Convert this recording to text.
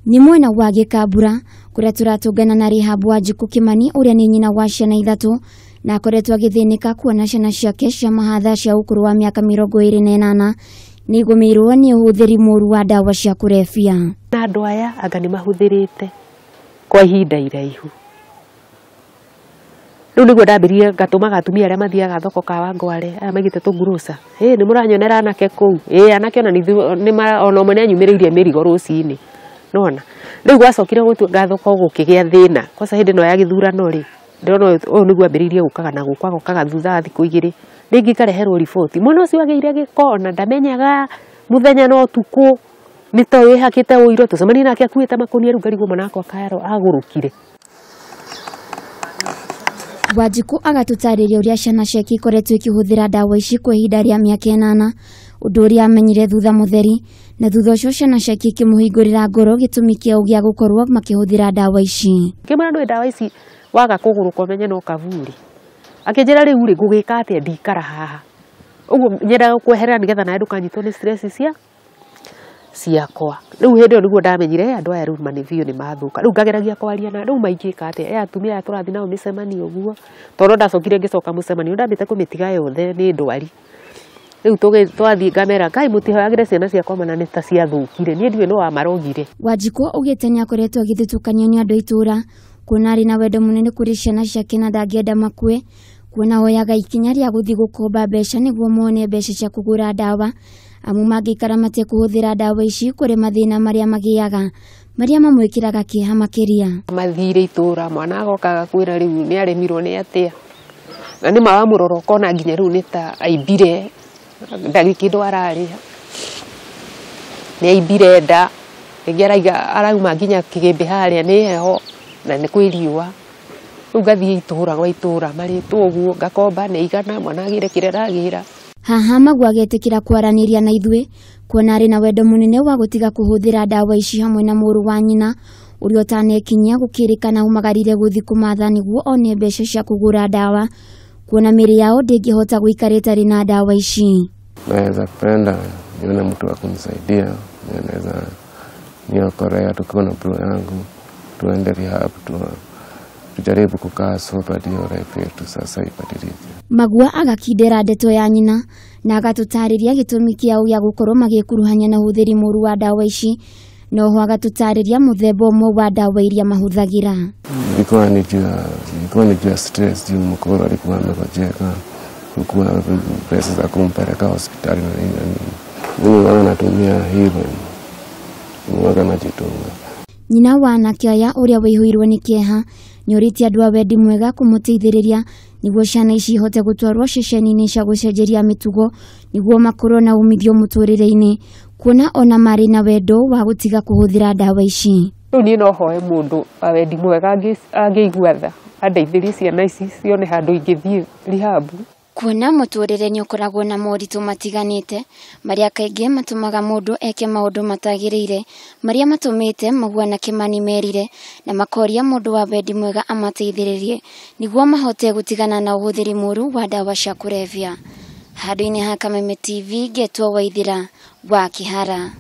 Ni mwena wa Gikambura kuria turatungana na Rehab Wanjiku Kimani uria ni nyina wa ciana ithatu na akoretwo agithinika kuona ciana ciake cia mahatha cia ukuru wa miaka 28 ni igumirwo ni uhuthiri muru wa dawa cia kulevya. Na andu aya anga ni mahuthirite kwa ihinda iraihu. Riu niguo ndambirie ngatumaga atumia aria mathiaga thoko ka Wangware aya magite tunguruca ni muranyonera anake kuu anake ona ni ona umwe anyumiririe mirigo rucini nona riu gwacokire gutuga thoko gukigia thina kosa hindi no ya githurano ri ndona uyu niguo ambiririe gukaga na gukwa gukaga thutha thiku igiri ringi kareherwo riboti mwana ucio ageire gikona ndamenyaga muthenya no tuku nitowe hakite uiro tucemani nake akuite makonia riu ngarigo mwanako akayaro agurukire. Wanjiku agatutariria uria ciana ciake ikoretwo ikihuthira dawa ici kwa ihinda ria miaka 8 undu uria amenyire thutha mutheri na thutha ucio ciana ciake ikimuhingurira ngoro gitumi kia ugia gukorwo makihuthira dawa ici. Kimana ndwe dawa ici waga kuguruka umenye no kavuri akinjira riu ri ngugika atia ndikara haha uguo nyenda kweherera nigetha na ndukanyitwo ni stress ciakwa riu hindi niguo ndamenyire andu aya riu manivio ni mathuka riu ngageragia kwaria na riu maingika atia atumia turathi nao micemani uguo tondo ndacokire ngicoka mucemani ndambite kumitiga yothe ni ndwari riu twathi ngamera kai mutihoyagire ciana ciakwa mana ni ta ciathukire ni ndiwe no amarogire. Wanjiku ugite ni akoretwo agithitukanio ni andu itura kuona ari na wendo munene kuri ciana ciake na ndangenda makue kuona hoyaga ikinya ria guthi gukomba mbeca niguo mone mbeca cia kugura dawa amu mangikara mate kuhuthira dawa ici kuri mathina maria magiaga maria mamwikiraga kiha makiria mathire itura mwana agokaga kwira riu ni aremirwo ni atia na ni mawamuroro kona nginya riu ni ta aibire ndagikindo araria ni aibire nda ngiaraiga arauma nginya kigimbe haria ni heho na ni kwiriwa ugathie itura gwa itura mari tuguo ngakomba ni igana mwana agire kireragira haha magwa getikira kwaraniria na ithwe kuona ari na wendo munene wa gutiga kuhuthira dawa ici hamwe na muru wa nyina uria utanekinyia gukirikana umagarire guthi kumatha niguo one mbeca cia kugura dawa kuona miri yao ndingihota guikarita rina dawa ici. Naweza kupenda nione mtu wa kunisaidia, naweza niokorea tukiwa na bro yangu tuende rehab tujaribu kukaa soba ndio life yetu sasa ibadilike. Magwa agakindira ndeto ya nyina na agatutariria gitumi kia uya gukorwo magikuruhanya na huthiri muru wa dawa ici no ho agatutariria muthemba umwe wa dawa iria mahuthagira. Ilikuwa ni jua stress juu mkoro alikuwa amegojeka kukuwa pesa za kumpeleka hospitali na nini. Mimi wana natumia hivyo mwaga najitunga. Nyina wa anake aya uria wihuirwo ni kieha nyuriti andu a wendi mwega kumuteithiriria niguo ciana ici ihote gutwarwo ceceni-ini cia gucenjeria mitugo niguo makorwo na umithio muturire-ini kuona ona mari na wendo wa gutiga kuhuthira dawa ici. Riu ni no hoe mundu a wendi mwega angiigua tha andeithirie ciana ici cione handu ingithie rehab. Kuona muturire ni ukoragwo na moritu matiganite maria kaingi matumaga mundu eke maundu matagirire maria matumite magwana Kimani merire na makoria mundu wa wendi mwega amateithiririe niguo mahote gutigana na uhuthiri muru wa dawa cia kulevya. Handu-ini ha Kameme TV Getwo Waithira wa Kihara.